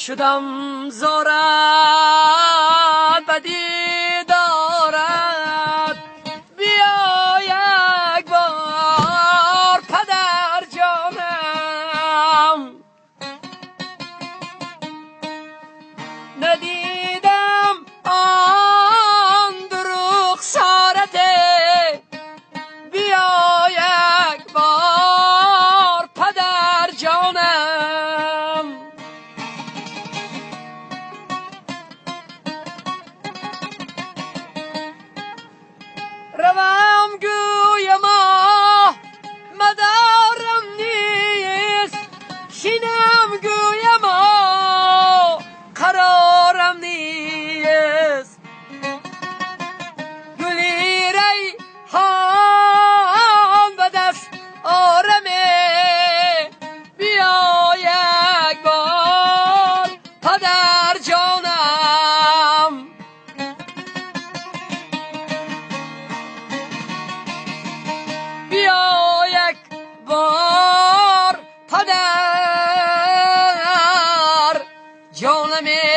شدم زارت بدی دارد، بیا یک بار پدر جانم. ندیدم آن دروغ سارته، بیا یک بار پدر جانم. روم گویم مدارم نیست، شینم گویم قرارم نیست. گلی ریحان به دست آرمه، بیا یک بار پدر جانم. بیا یک بار پدر جانم.